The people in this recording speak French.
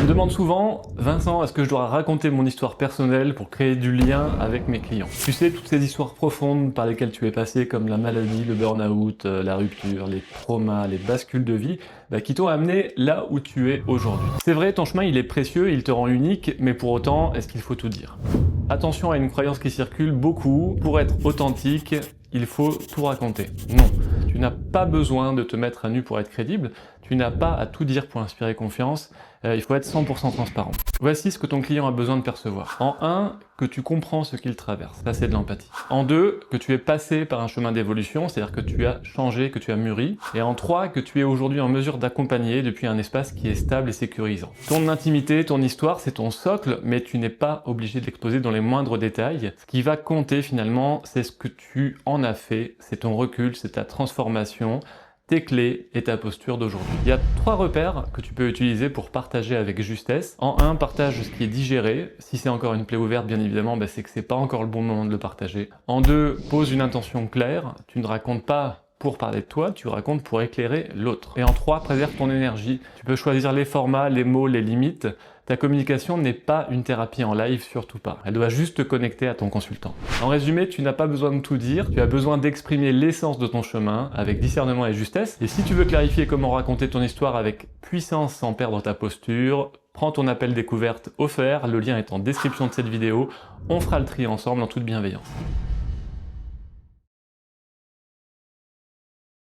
On me demande souvent, Vincent, est-ce que je dois raconter mon histoire personnelle pour créer du lien avec mes clients? Tu sais, toutes ces histoires profondes par lesquelles tu es passé, comme la maladie, le burn-out, la rupture, les traumas, les bascules de vie, qui t'ont amené là où tu es aujourd'hui. C'est vrai, ton chemin il est précieux, il te rend unique, mais pour autant, est-ce qu'il faut tout dire? Attention à une croyance qui circule beaucoup, pour être authentique, il faut tout raconter. Non, tu n'as pas besoin de te mettre à nu pour être crédible, tu n'as pas à tout dire pour inspirer confiance, il faut être 100% transparent. Voici ce que ton client a besoin de percevoir. En 1, que tu comprends ce qu'il traverse, ça c'est de l'empathie. En 2, que tu es passé par un chemin d'évolution, c'est-à-dire que tu as changé, que tu as mûri. Et en 3, que tu es aujourd'hui en mesure d'accompagner depuis un espace qui est stable et sécurisant. Ton intimité, ton histoire, c'est ton socle, mais tu n'es pas obligé de l'exposer dans les moindres détails. Ce qui va compter finalement, c'est ce que tu en as fait, c'est ton recul, c'est ta transformation, tes clés et ta posture d'aujourd'hui. Il y a 3 repères que tu peux utiliser pour partager avec justesse. En 1, partage ce qui est digéré. Si c'est encore une plaie ouverte, bien évidemment, c'est que c'est pas encore le bon moment de le partager. En 2, pose une intention claire. Tu ne racontes pas pour parler de toi, tu racontes pour éclairer l'autre. Et en 3, préserve ton énergie. Tu peux choisir les formats, les mots, les limites. Ta communication n'est pas une thérapie en live, surtout pas. Elle doit juste te connecter à ton consultant. En résumé, tu n'as pas besoin de tout dire, tu as besoin d'exprimer l'essence de ton chemin avec discernement et justesse. Et si tu veux clarifier comment raconter ton histoire avec puissance sans perdre ta posture, prends ton appel découverte offert, le lien est en description de cette vidéo. On fera le tri ensemble en toute bienveillance.